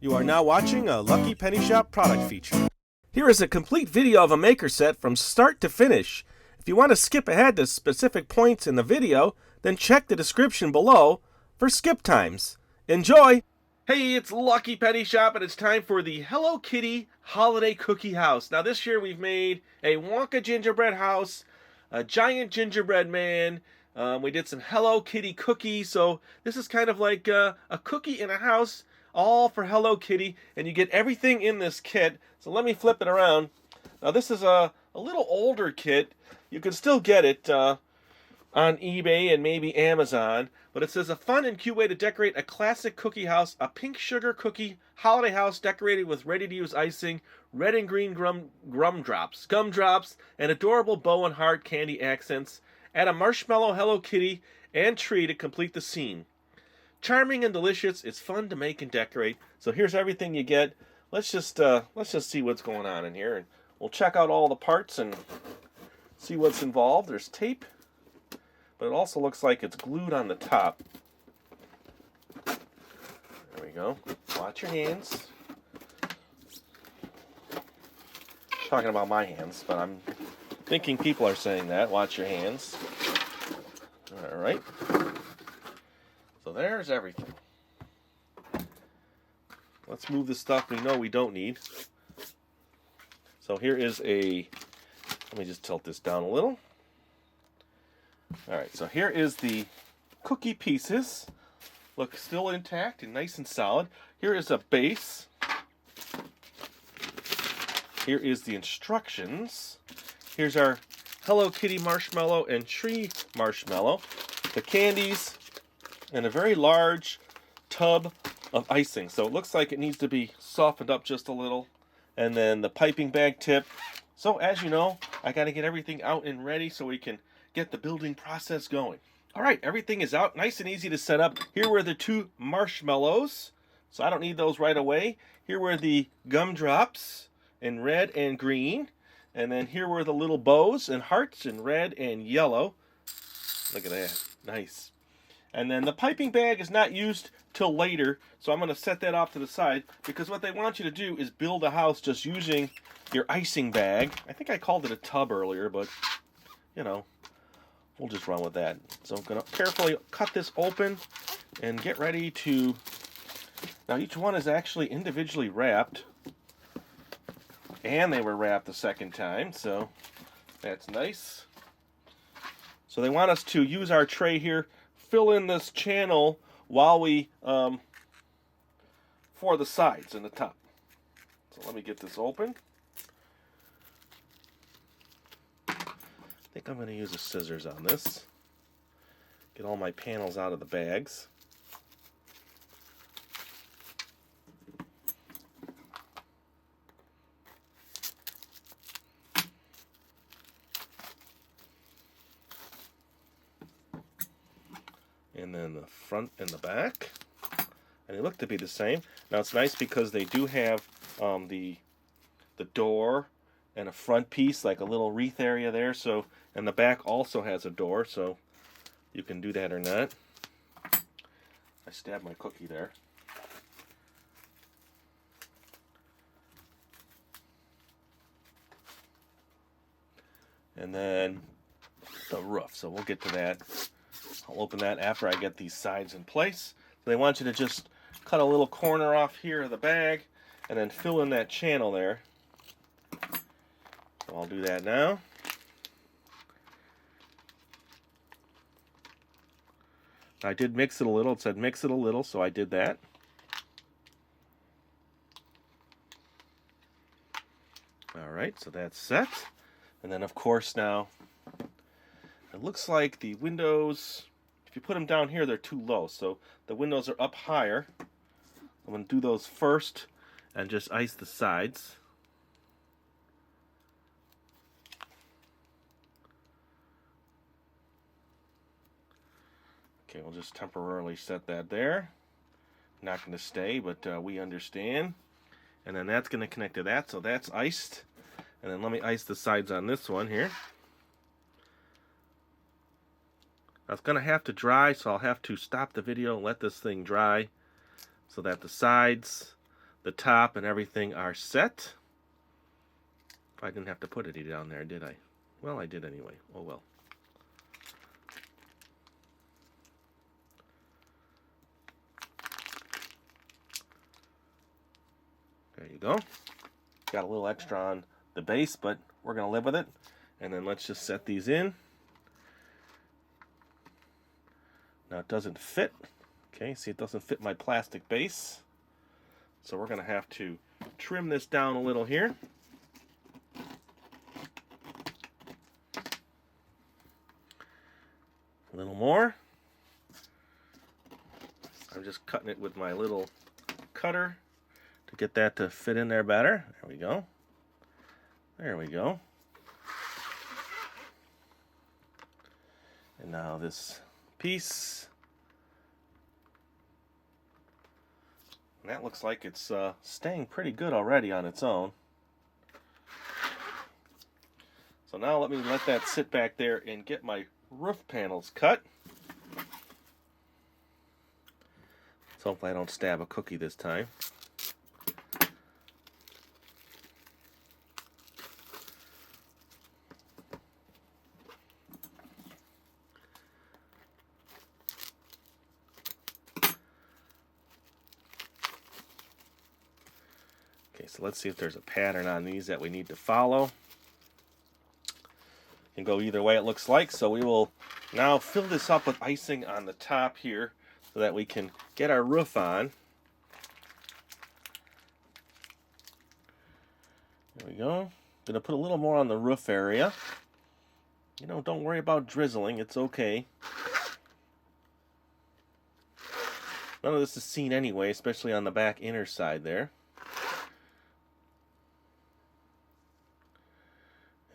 You are now watching a Lucky Penny Shop product feature. Here is a complete video of a maker set from start to finish. If you want to skip ahead to specific points in the video, then check the description below for skip times. Enjoy! Hey, it's Lucky Penny Shop and it's time for the Hello Kitty Holiday Cookie House. Now this year we've made a Wonka gingerbread house, a giant gingerbread man, we did some Hello Kitty cookies, so this is kind of like a cookie in a house, all for Hello Kitty, and you get everything in this kit. So let me flip it around. Now this is a little older kit. You can still get it on eBay and maybe Amazon, but it says a fun and cute way to decorate a classic cookie house, a pink sugar cookie holiday house decorated with ready-to-use icing, red and green gumdrops, and adorable bow and heart candy accents. Add a marshmallow Hello Kitty and tree to complete the scene. Charming and delicious, it's fun to make and decorate. So here's everything you get. Let's just see what's going on in here, and we'll check out all the parts and see what's involved. There's tape, but it also looks like it's glued on the top. There we go. Watch your hands. Talking about my hands, but I'm thinking people are saying that. Watch your hands. All right. So there's everything. Let's move the stuff we know we don't need. So here is let me just tilt this down a little. Alright, so here is the cookie pieces. Look still intact and nice and solid. Here is a base. Here is the instructions. Here's our Hello Kitty marshmallow and tree marshmallow. The candies, and a very large tub of icing. So it looks like it needs to be softened up just a little. And then the piping bag tip. So as you know, I got to get everything out and ready so we can get the building process going. All right, everything is out, nice and easy to set up. Here were the two marshmallows, so I don't need those right away. Here were the gumdrops in red and green. And then here were the little bows and hearts in red and yellow. Look at that, nice. And then the piping bag is not used till later, so I'm going to set that off to the side, because what they want you to do is build a house just using your icing bag. I think I called it a tub earlier, but, you know, we'll just run with that. So I'm going to carefully cut this open and get ready to... Now each one is actually individually wrapped, and they were wrapped the second time, so that's nice. So they want us to use our tray here, fill in this channel while we for the sides and the top. So let me get this open. I think I'm going to use the scissors on this. Get all my panels out of the bags. And then the front and the back, and they look to be the same. Now it's nice because they do have the door and a front piece, like a little wreath area there. So, and the back also has a door, so you can do that or not. I stabbed my cookie there. And then the roof. So we'll get to that. I'll open that after I get these sides in place. So they want you to just cut a little corner off here of the bag and then fill in that channel there. So I'll do that now. I did mix it a little. It said mix it a little, so I did that. Alright, so that's set. And then of course now, it looks like the windows, if you put them down here, they're too low. So the windows are up higher. I'm going to do those first and just ice the sides. Okay, we'll just temporarily set that there. Not going to stay, but we understand. And then that's going to connect to that, so that's iced. And then let me ice the sides on this one here. Now it's going to have to dry, so I'll have to stop the video and let this thing dry so that the sides, the top and everything are set. I didn't have to put any down there, did I? Well, I did anyway. Oh well. There you go. Got a little extra on the base, but we're going to live with it. And then let's just set these in. Now it doesn't fit. Okay, see, it doesn't fit my plastic base. So we're going to have to trim this down a little here. A little more. I'm just cutting it with my little cutter to get that to fit in there better. There we go. There we go. And now this piece. And that looks like it's staying pretty good already on its own. So now let me let that sit back there and get my roof panels cut. So hopefully I don't stab a cookie this time. Okay, so let's see if there's a pattern on these that we need to follow. Can go either way, it looks like. So we will now fill this up with icing on the top here so that we can get our roof on. There we go. Gonna put a little more on the roof area. You know, don't worry about drizzling, it's okay. None of this is seen anyway, especially on the back inner side there.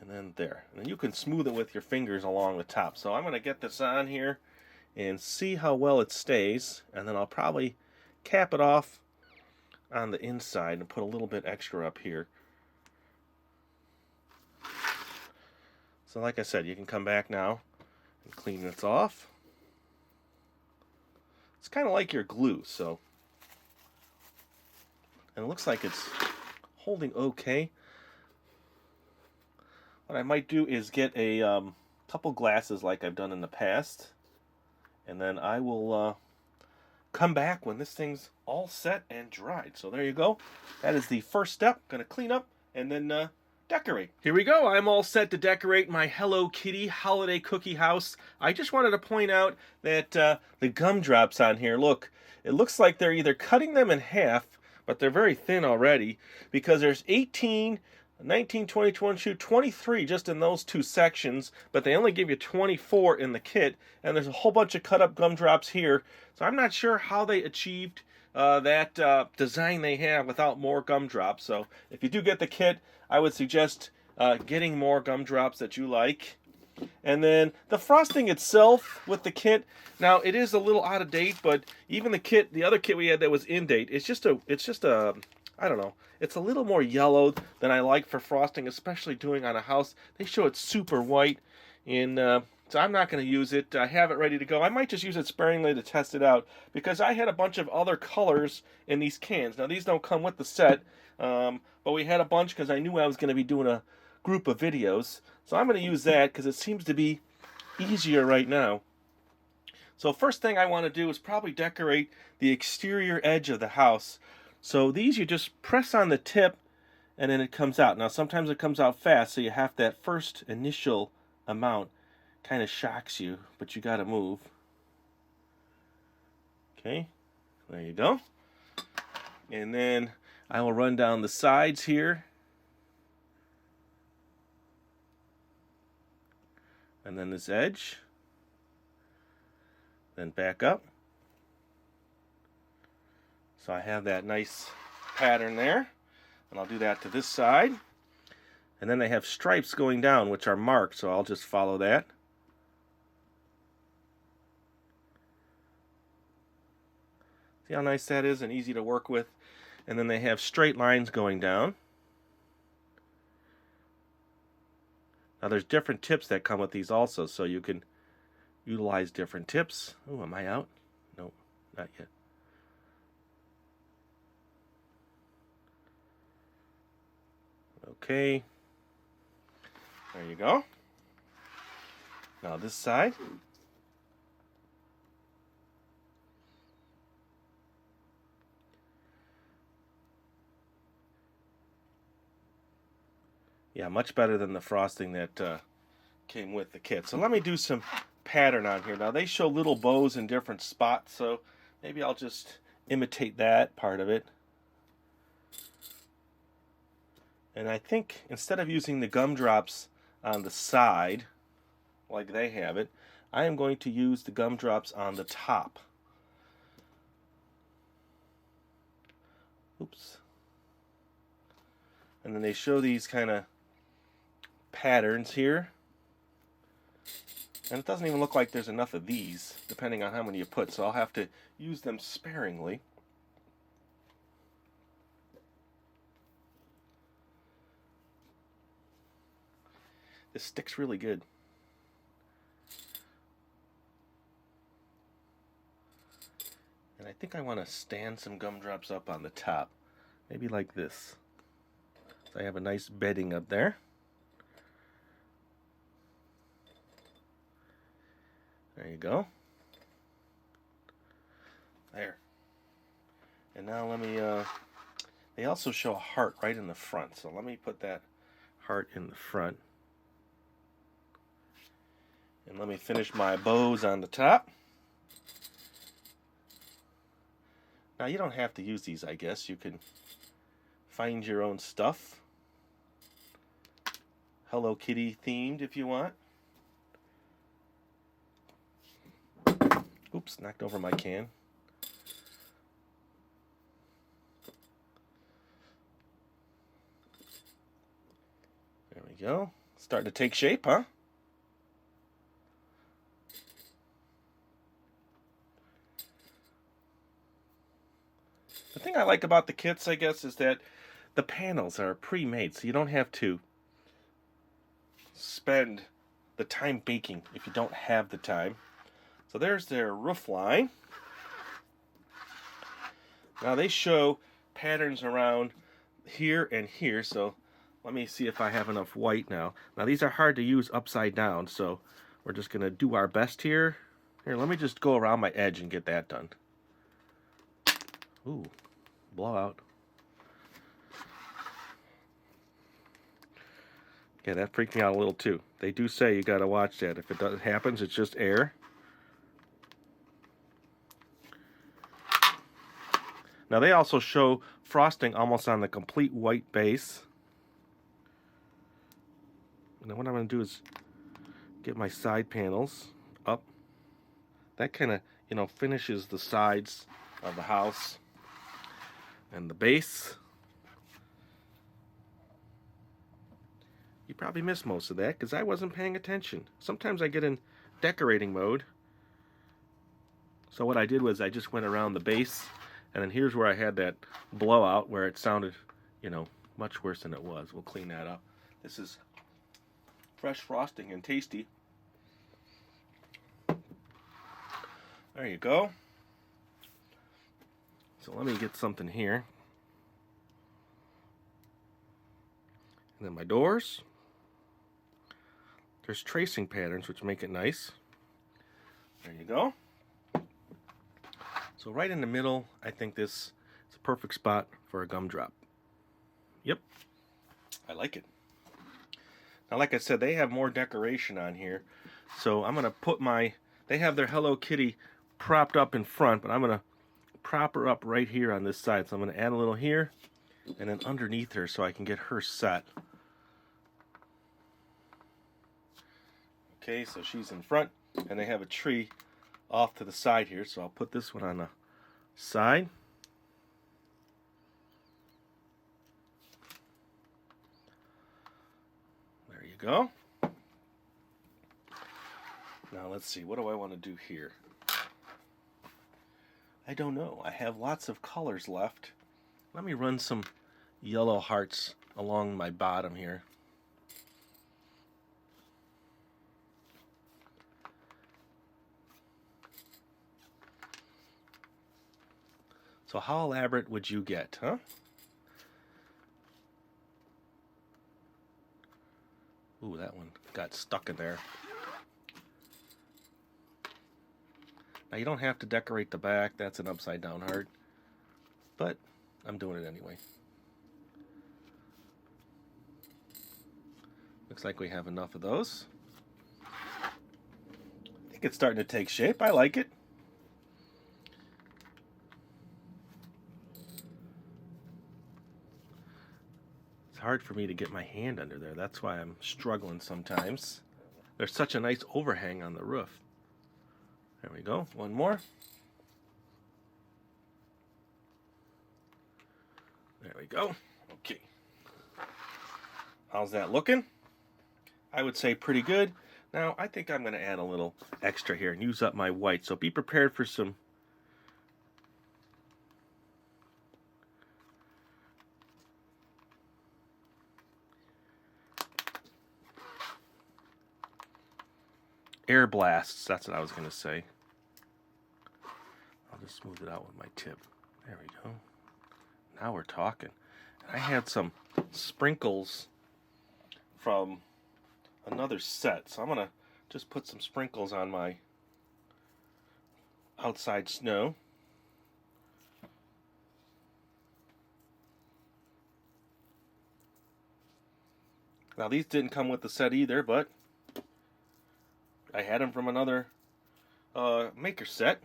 And then there. And then you can smooth it with your fingers along the top. So I'm going to get this on here and see how well it stays. And then I'll probably cap it off on the inside and put a little bit extra up here. So like I said, you can come back now and clean this off. It's kind of like your glue, so. And it looks like it's holding okay. What I might do is get a couple glasses like I've done in the past. And then I will come back when this thing's all set and dried. So there you go. That is the first step. Going to clean up and then decorate. Here we go. I'm all set to decorate my Hello Kitty holiday cookie house. I just wanted to point out that the gumdrops on here, look, it looks like they're either cutting them in half, but they're very thin already, because there's 18, 19, 20, 22, 23 just in those two sections, but they only give you 24 in the kit, and there's a whole bunch of cut up gumdrops here. So I'm not sure how they achieved that design they have without more gumdrops. So if you do get the kit, I would suggest getting more gumdrops that you like. And then the frosting itself with the kit, now it is a little out of date, but even the kit, the other kit we had that was in date, it's just a I don't know, it's a little more yellow than I like for frosting, especially doing on a house. They show it super white, and so I'm not going to use it. I have it ready to go. I might just use it sparingly to test it out, because I had a bunch of other colors in these cans. Now these don't come with the set, but we had a bunch because I knew I was going to be doing a group of videos. So I'm going to use that because it seems to be easier right now. So first thing I want to do is probably decorate the exterior edge of the house. So these you just press on the tip and then it comes out. Now sometimes it comes out fast, so you have that first initial amount kind of shocks you, but you got to move. Okay, there you go. And then I will run down the sides here. And then this edge. Then back up. So I have that nice pattern there. And I'll do that to this side. And then they have stripes going down, which are marked, so I'll just follow that. See how nice that is and easy to work with? And then they have straight lines going down. Now there's different tips that come with these also, so you can utilize different tips. Oh, am I out? No, not yet. Okay. There you go. Now this side. Yeah, much better than the frosting that came with the kit. So let me do some pattern on here. Now they show little bows in different spots, so maybe I'll just imitate that part of it. And I think instead of using the gumdrops on the side, like they have it, I am going to use the gumdrops on the top. Oops. And then they show these kind of patterns here. And it doesn't even look like there's enough of these, depending on how many you put, so I'll have to use them sparingly. This sticks really good. And I think I want to stand some gumdrops up on the top. Maybe like this. So I have a nice bedding up there. There you go. There. And now let me, they also show a heart right in the front. So let me put that heart in the front. And let me finish my bows on the top. Now you don't have to use these, I guess. You can find your own stuff. Hello Kitty themed if you want. Oops, knocked over my can. There we go. Starting to take shape, huh? The thing I like about the kits, I guess, is that the panels are pre-made, so you don't have to spend the time baking if you don't have the time. So there's their roof line. Now they show patterns around here and here, so let me see if I have enough white now. Now these are hard to use upside down, so we're just going to do our best here. Here, let me just go around my edge and get that done. Ooh, blowout. Yeah, that freaked me out a little too. They do say you got to watch that. If it happens, it's just air. Now they also show frosting almost on the complete white base. And then what I'm going to do is get my side panels up. That kind of, finishes the sides of the house and the base. You probably missed most of that because I wasn't paying attention. Sometimes I get in decorating mode. So what I did was I just went around the base, and then here's where I had that blowout where it sounded, much worse than it was. We'll clean that up. This is fresh frosting and tasty. There you go. So let me get something here. And then my doors. There's tracing patterns which make it nice. There you go. So right in the middle, I think this is a perfect spot for a gumdrop. Yep, I like it. Now, like I said, they have more decoration on here. So I'm going to put they have their Hello Kitty propped up in front, but I'm going to prop her up right here on this side. So I'm going to add a little here and then underneath her so I can get her set. Okay, so she's in front, and they have a tree off to the side here, so I'll put this one on the side. There you go. Now let's see, what do I want to do here? I don't know. I have lots of colors left. Let me run some yellow hearts along my bottom here. So how elaborate would you get, huh? Ooh, that one got stuck in there. Now you don't have to decorate the back. That's an upside down heart. But I'm doing it anyway. Looks like we have enough of those. I think it's starting to take shape. I like it. It's hard for me to get my hand under there. That's why I'm struggling sometimes. There's such a nice overhang on the roof. There we go. One more. There we go. Okay. How's that looking? I would say pretty good. Now, I think I'm going to add a little extra here and use up my white. So be prepared for some air blasts. That's what I was going to say. I'll just smooth it out with my tip. There we go. Now we're talking. I had some sprinkles from another set, so I'm going to just put some sprinkles on my outside snow. Now these didn't come with the set either, but I had them from another maker set.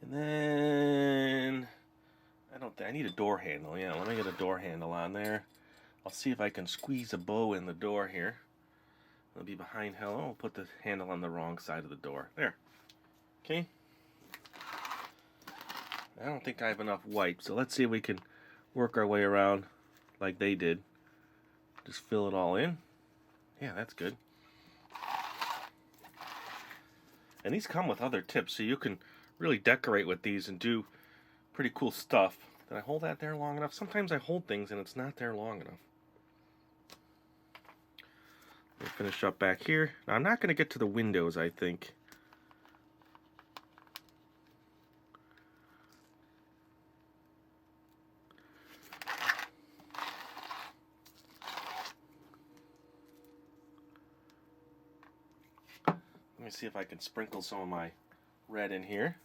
And then I need a door handle. Yeah, let me get a door handle on there. I'll see if I can squeeze a bow in the door here. It'll be behind hello. I'll put the handle on the wrong side of the door. There. Okay. I don't think I have enough white, so let's see if we can work our way around like they did. Just fill it all in. Yeah, that's good. And these come with other tips, so you can really decorate with these and do pretty cool stuff. Did I hold that there long enough? Sometimes I hold things and it's not there long enough. Let me finish up back here. Now I'm not going to get to the windows, I think. Let me see if I can sprinkle some of my red in here.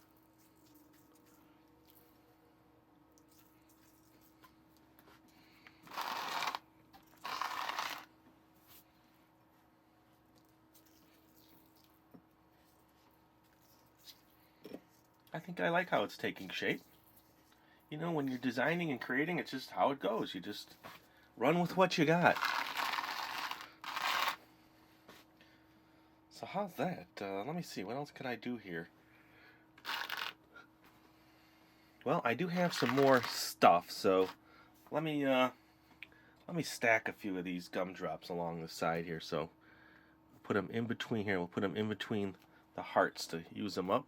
I think I like how it's taking shape. You know, when you're designing and creating, it's just how it goes. You just run with what you got. So how's that? Let me see. What else can I do here? Well, I do have some more stuff, so let me stack a few of these gumdrops along the side here. So put them in between here. We'll put them in between the hearts to use them up.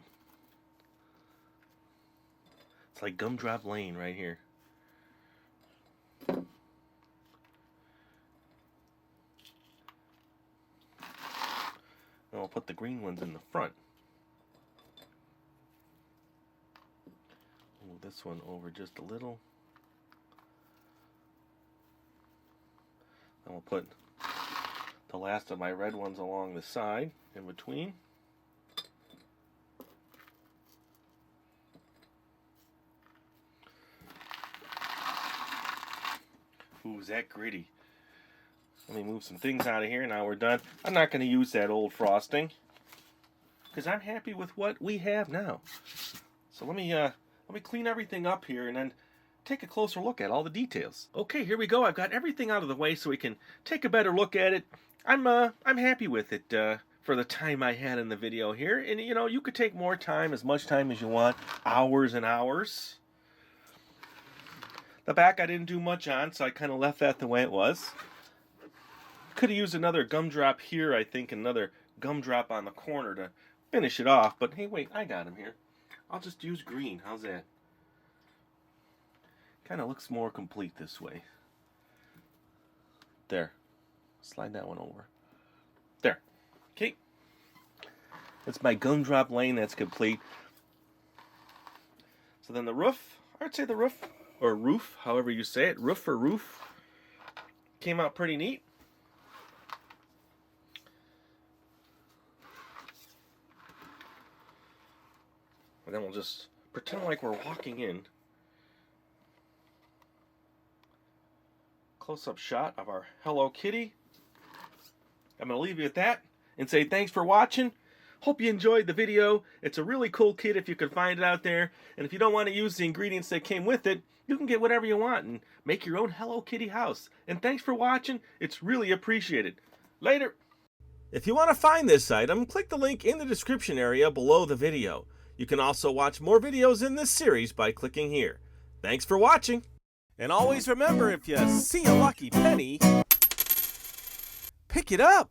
It's like Gumdrop Lane right here. And we'll put the green ones in the front. Move this one over just a little. And we'll put the last of my red ones along the side in between. Ooh, is that gritty? Let me move some things out of here. Now we're done. I'm not going to use that old frosting because I'm happy with what we have now. So let me clean everything up here and then take a closer look at all the details. Okay, here we go. I've got everything out of the way so we can take a better look at it. I'm happy with it for the time I had in the video here. And you know, you could take more time, as much time as you want, hours and hours. The back I didn't do much on, so I kind of left that the way it was. Could have used another gumdrop here, I think, another gumdrop on the corner to finish it off. But hey, wait, I got him here. I'll just use green. How's that? Kind of looks more complete this way. There. Slide that one over. There. Okay. That's my gumdrop lane. That's complete. So then the roof, I'd say the roof, or roof, however you say it, roof or roof. Came out pretty neat. And then we'll just pretend like we're walking in. Close-up shot of our Hello Kitty. I'm going to leave you at that and say thanks for watching. Hope you enjoyed the video. It's a really cool kit if you can find it out there. And if you don't want to use the ingredients that came with it, you can get whatever you want and make your own Hello Kitty house. And thanks for watching. It's really appreciated. Later. If you want to find this item, click the link in the description area below the video. You can also watch more videos in this series by clicking here. Thanks for watching. And always remember, if you see a lucky penny, pick it up.